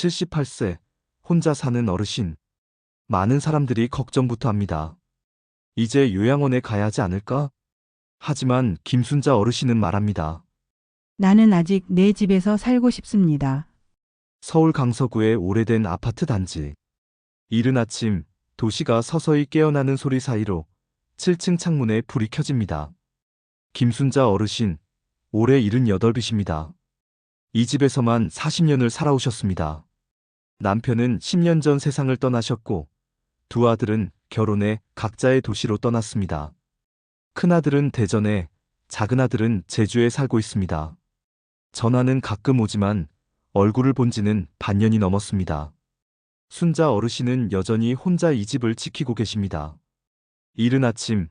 78세, 혼자 사는 어르신. 많은 사람들이 걱정부터 합니다. 이제 요양원에 가야 하지 않을까? 하지만 김순자 어르신은 말합니다. 나는 아직 내 집에서 살고 싶습니다. 서울 강서구의 오래된 아파트 단지. 이른 아침 도시가 서서히 깨어나는 소리 사이로 7층 창문에 불이 켜집니다. 김순자 어르신, 올해 78이십니다. 이 집에서만 40년을 살아오셨습니다. 남편은 10년 전 세상을 떠나셨고 두 아들은 결혼해 각자의 도시로 떠났습니다. 큰아들은 대전에, 작은아들은 제주에 살고 있습니다. 전화는 가끔 오지만 얼굴을 본 지는 반년이 넘었습니다. 순자 어르신은 여전히 혼자 이 집을 지키고 계십니다. 이른 아침,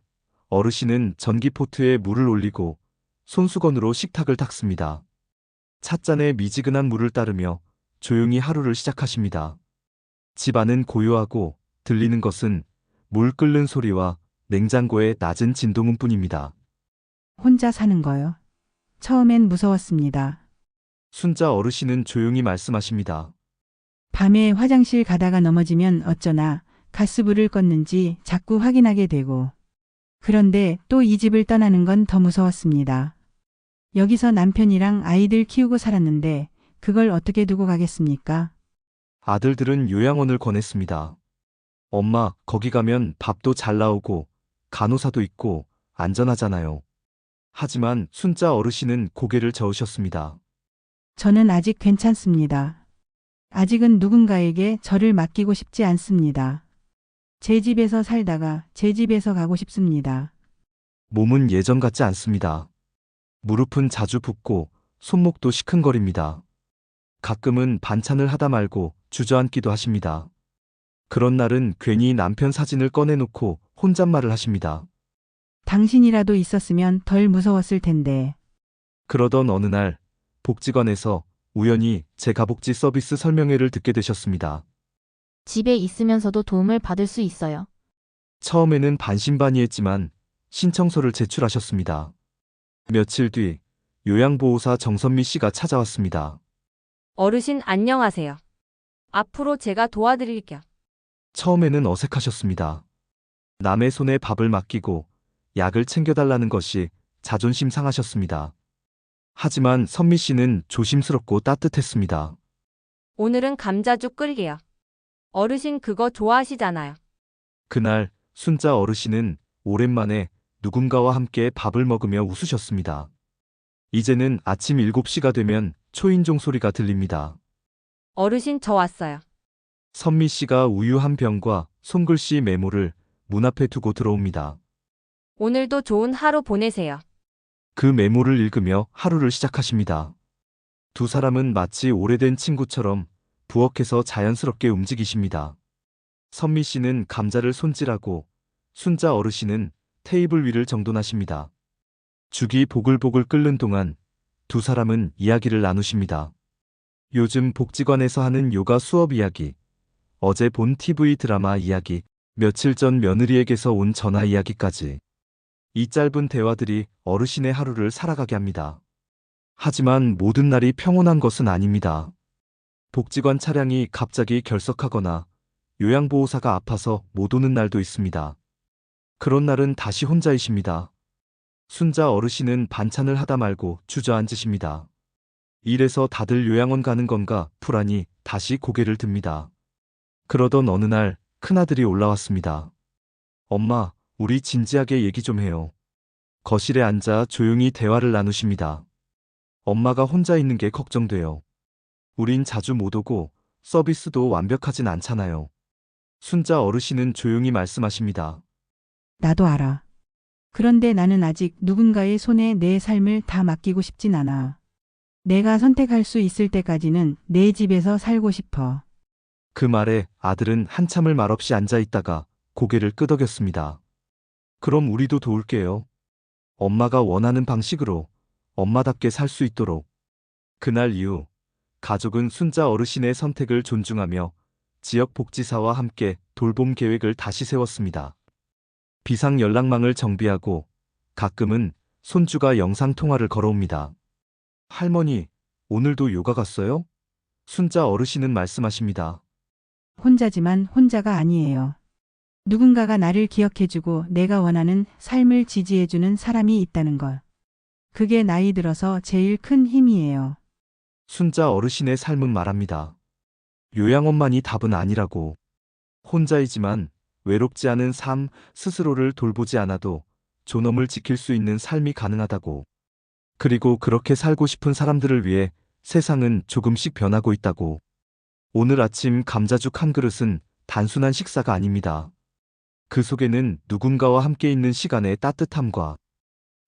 어르신은 전기포트에 물을 올리고 손수건으로 식탁을 닦습니다. 찻잔에 미지근한 물을 따르며 조용히 하루를 시작하십니다. 집 안은 고요하고 들리는 것은 물 끓는 소리와 냉장고의 낮은 진동음뿐입니다. 혼자 사는 거요. 처음엔 무서웠습니다. 순자 어르신은 조용히 말씀하십니다. 밤에 화장실 가다가 넘어지면 어쩌나 가스불을 껐는지 자꾸 확인하게 되고. 그런데 또 이 집을 떠나는 건 더 무서웠습니다. 여기서 남편이랑 아이들 키우고 살았는데 그걸 어떻게 두고 가겠습니까? 아들들은 요양원을 권했습니다. 엄마, 거기 가면 밥도 잘 나오고 간호사도 있고 안전하잖아요. 하지만 순자 어르신은 고개를 저으셨습니다. 저는 아직 괜찮습니다. 아직은 누군가에게 저를 맡기고 싶지 않습니다. 제 집에서 살다가 제 집에서 가고 싶습니다. 몸은 예전 같지 않습니다. 무릎은 자주 붓고 손목도 시큰거립니다. 가끔은 반찬을 하다 말고 주저앉기도 하십니다. 그런 날은 괜히 남편 사진을 꺼내놓고 혼잣말을 하십니다. 당신이라도 있었으면 덜 무서웠을 텐데. 그러던 어느 날 복지관에서 우연히 재가복지 서비스 설명회를 듣게 되셨습니다. 집에 있으면서도 도움을 받을 수 있어요. 처음에는 반신반의했지만 신청서를 제출하셨습니다. 며칠 뒤 요양보호사 정선미 씨가 찾아왔습니다. 어르신 안녕하세요. 앞으로 제가 도와드릴게요. 처음에는 어색하셨습니다. 남의 손에 밥을 맡기고 약을 챙겨달라는 것이 자존심 상하셨습니다. 하지만 선미 씨는 조심스럽고 따뜻했습니다. 오늘은 감자죽 끓게요. 어르신 그거 좋아하시잖아요. 그날 순자 어르신은 오랜만에 누군가와 함께 밥을 먹으며 웃으셨습니다. 이제는 아침 7시가 되면 초인종 소리가 들립니다. 어르신 저 왔어요. 선미 씨가 우유 한 병과 손글씨 메모를 문 앞에 두고 들어옵니다. 오늘도 좋은 하루 보내세요. 그 메모를 읽으며 하루를 시작하십니다. 두 사람은 마치 오래된 친구처럼 부엌에서 자연스럽게 움직이십니다. 선미 씨는 감자를 손질하고 순자 어르신은 테이블 위를 정돈하십니다. 죽이 보글보글 끓는 동안 두 사람은 이야기를 나누십니다. 요즘 복지관에서 하는 요가 수업 이야기, 어제 본 TV 드라마 이야기, 며칠 전 며느리에게서 온 전화 이야기까지. 이 짧은 대화들이 어르신의 하루를 살아가게 합니다. 하지만 모든 날이 평온한 것은 아닙니다. 복지관 차량이 갑자기 결석하거나 요양보호사가 아파서 못 오는 날도 있습니다. 그런 날은 다시 혼자이십니다. 순자 어르신은 반찬을 하다 말고 주저앉으십니다. 이래서 다들 요양원 가는 건가 불안히 다시 고개를 듭니다. 그러던 어느 날 큰아들이 올라왔습니다. 엄마, 우리 진지하게 얘기 좀 해요. 거실에 앉아 조용히 대화를 나누십니다. 엄마가 혼자 있는 게 걱정돼요. 우린 자주 못 오고 서비스도 완벽하진 않잖아요. 순자 어르신은 조용히 말씀하십니다. 나도 알아. 그런데 나는 아직 누군가의 손에 내 삶을 다 맡기고 싶진 않아. 내가 선택할 수 있을 때까지는 내 집에서 살고 싶어. 그 말에 아들은 한참을 말없이 앉아 있다가 고개를 끄덕였습니다. 그럼 우리도 도울게요. 엄마가 원하는 방식으로 엄마답게 살 수 있도록. 그날 이후 가족은 순자 어르신의 선택을 존중하며 지역 복지사와 함께 돌봄 계획을 다시 세웠습니다. 비상 연락망을 정비하고 가끔은 손주가 영상 통화를 걸어옵니다. 할머니, 오늘도 요가 갔어요? 순자 어르신은 말씀하십니다. 혼자지만 혼자가 아니에요. 누군가가 나를 기억해주고 내가 원하는 삶을 지지해주는 사람이 있다는 것. 그게 나이 들어서 제일 큰 힘이에요. 순자 어르신의 삶은 말합니다. 요양원만이 답은 아니라고. 혼자이지만 외롭지 않은 삶, 스스로를 돌보지 않아도 존엄을 지킬 수 있는 삶이 가능하다고. 그리고 그렇게 살고 싶은 사람들을 위해 세상은 조금씩 변하고 있다고. 오늘 아침 감자죽 한 그릇은 단순한 식사가 아닙니다. 그 속에는 누군가와 함께 있는 시간의 따뜻함과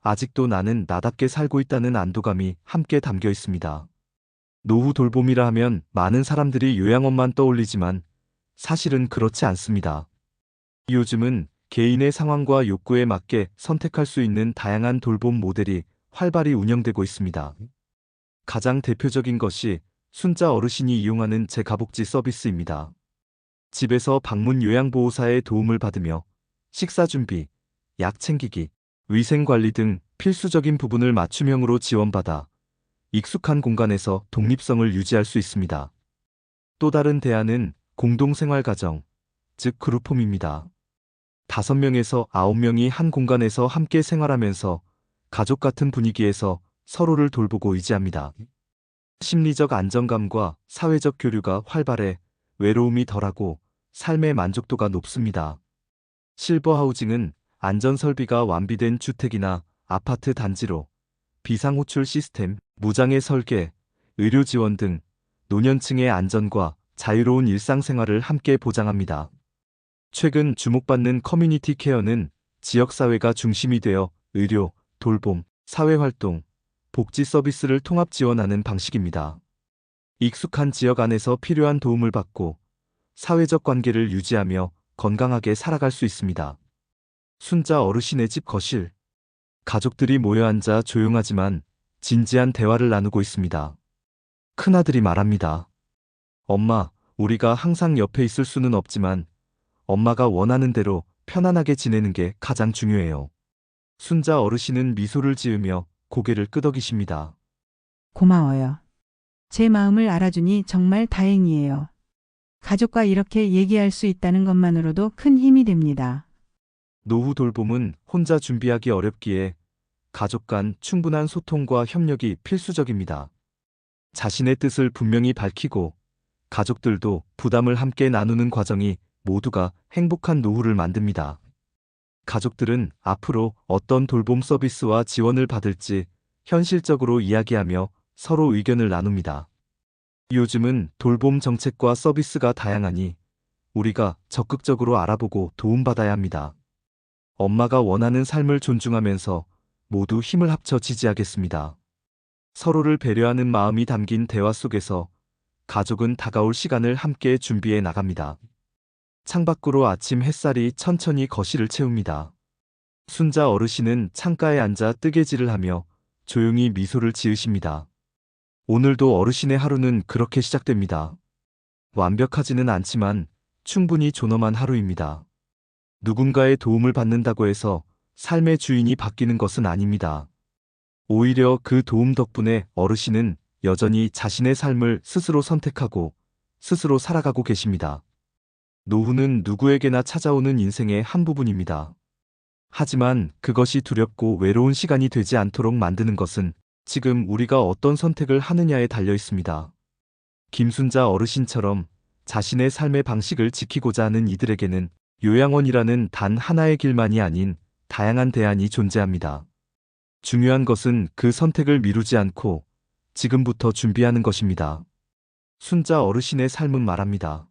아직도 나는 나답게 살고 있다는 안도감이 함께 담겨 있습니다. 노후 돌봄이라 하면 많은 사람들이 요양원만 떠올리지만 사실은 그렇지 않습니다. 요즘은 개인의 상황과 욕구에 맞게 선택할 수 있는 다양한 돌봄 모델이 활발히 운영되고 있습니다. 가장 대표적인 것이 순자 어르신이 이용하는 재가복지 서비스입니다. 집에서 방문 요양보호사의 도움을 받으며 식사 준비, 약 챙기기, 위생관리 등 필수적인 부분을 맞춤형으로 지원받아 익숙한 공간에서 독립성을 유지할 수 있습니다. 또 다른 대안은 공동생활가정, 즉 그룹홈입니다. 5명에서 9명이 한 공간에서 함께 생활하면서 가족 같은 분위기에서 서로를 돌보고 의지합니다. 심리적 안정감과 사회적 교류가 활발해 외로움이 덜하고 삶의 만족도가 높습니다. 실버하우징은 안전설비가 완비된 주택이나 아파트 단지로 비상호출 시스템, 무장애 설계, 의료 지원 등 노년층의 안전과 자유로운 일상생활을 함께 보장합니다. 최근 주목받는 커뮤니티 케어는 지역사회가 중심이 되어 의료, 돌봄, 사회활동, 복지 서비스를 통합 지원하는 방식입니다. 익숙한 지역 안에서 필요한 도움을 받고 사회적 관계를 유지하며 건강하게 살아갈 수 있습니다. 순자 어르신의 집 거실. 가족들이 모여 앉아 조용하지만 진지한 대화를 나누고 있습니다. 큰아들이 말합니다. 엄마, 우리가 항상 옆에 있을 수는 없지만 엄마가 원하는 대로 편안하게 지내는 게 가장 중요해요. 순자 어르신은 미소를 지으며 고개를 끄덕이십니다. 고마워요. 제 마음을 알아주니 정말 다행이에요. 가족과 이렇게 얘기할 수 있다는 것만으로도 큰 힘이 됩니다. 노후 돌봄은 혼자 준비하기 어렵기에 가족 간 충분한 소통과 협력이 필수적입니다. 자신의 뜻을 분명히 밝히고 가족들도 부담을 함께 나누는 과정이 모두가 행복한 노후를 만듭니다. 가족들은 앞으로 어떤 돌봄 서비스와 지원을 받을지 현실적으로 이야기하며 서로 의견을 나눕니다. 요즘은 돌봄 정책과 서비스가 다양하니 우리가 적극적으로 알아보고 도움받아야 합니다. 엄마가 원하는 삶을 존중하면서 모두 힘을 합쳐 지지하겠습니다. 서로를 배려하는 마음이 담긴 대화 속에서 가족은 다가올 시간을 함께 준비해 나갑니다. 창밖으로 아침 햇살이 천천히 거실을 채웁니다. 순자 어르신은 창가에 앉아 뜨개질을 하며 조용히 미소를 지으십니다. 오늘도 어르신의 하루는 그렇게 시작됩니다. 완벽하지는 않지만 충분히 존엄한 하루입니다. 누군가의 도움을 받는다고 해서 삶의 주인이 바뀌는 것은 아닙니다. 오히려 그 도움 덕분에 어르신은 여전히 자신의 삶을 스스로 선택하고 스스로 살아가고 계십니다. 노후는 누구에게나 찾아오는 인생의 한 부분입니다. 하지만 그것이 두렵고 외로운 시간이 되지 않도록 만드는 것은 지금 우리가 어떤 선택을 하느냐에 달려 있습니다. 김순자 어르신처럼 자신의 삶의 방식을 지키고자 하는 이들에게는 요양원이라는 단 하나의 길만이 아닌 다양한 대안이 존재합니다. 중요한 것은 그 선택을 미루지 않고 지금부터 준비하는 것입니다. 순자 어르신의 삶은 말합니다.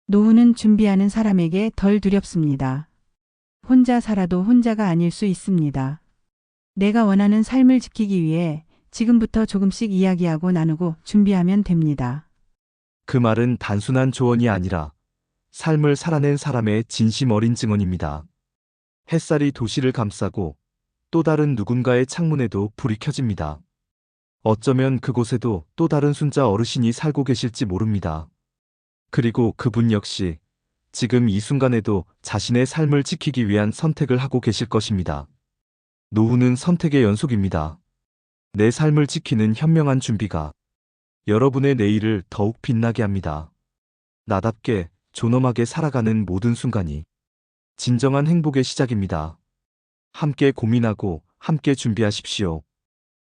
노후는 준비하는 사람에게 덜 두렵습니다. 혼자 살아도 혼자가 아닐 수 있습니다. 내가 원하는 삶을 지키기 위해 지금부터 조금씩 이야기하고 나누고 준비하면 됩니다. 그 말은 단순한 조언이 아니라 삶을 살아낸 사람의 진심 어린 증언입니다. 햇살이 도시를 감싸고 또 다른 누군가의 창문에도 불이 켜집니다. 어쩌면 그곳에도 또 다른 순자 어르신이 살고 계실지 모릅니다. 그리고 그분 역시 지금 이 순간에도 자신의 삶을 지키기 위한 선택을 하고 계실 것입니다. 노후는 선택의 연속입니다. 내 삶을 지키는 현명한 준비가 여러분의 내일을 더욱 빛나게 합니다. 나답게 존엄하게 살아가는 모든 순간이 진정한 행복의 시작입니다. 함께 고민하고 함께 준비하십시오.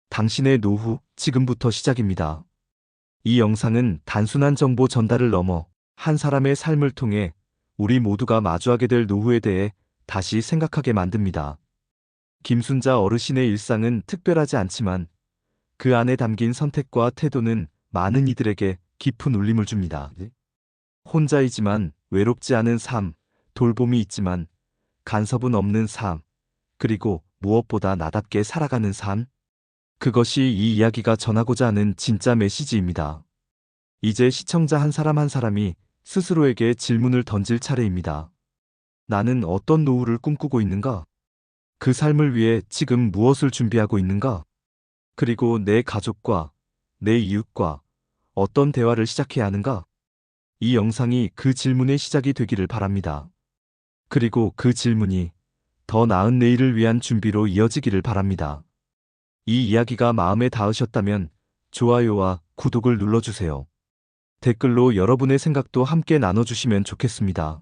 당신의 노후 지금부터 시작입니다. 이 영상은 단순한 정보 전달을 넘어 한 사람의 삶을 통해 우리 모두가 마주하게 될 노후에 대해 다시 생각하게 만듭니다. 김순자 어르신의 일상은 특별하지 않지만 그 안에 담긴 선택과 태도는 많은 이들에게 깊은 울림을 줍니다. 혼자이지만 외롭지 않은 삶, 돌봄이 있지만 간섭은 없는 삶, 그리고 무엇보다 나답게 살아가는 삶. 그것이 이 이야기가 전하고자 하는 진짜 메시지입니다. 이제 시청자 한 사람 한 사람이 스스로에게 질문을 던질 차례입니다. 나는 어떤 노후를 꿈꾸고 있는가? 그 삶을 위해 지금 무엇을 준비하고 있는가? 그리고 내 가족과 내 이웃과 어떤 대화를 시작해야 하는가? 이 영상이 그 질문의 시작이 되기를 바랍니다. 그리고 그 질문이 더 나은 내일을 위한 준비로 이어지기를 바랍니다. 이 이야기가 마음에 닿으셨다면 좋아요와 구독을 눌러주세요. 댓글로 여러분의 생각도 함께 나눠주시면 좋겠습니다.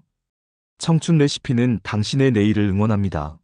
청춘 레시피는 당신의 내일을 응원합니다.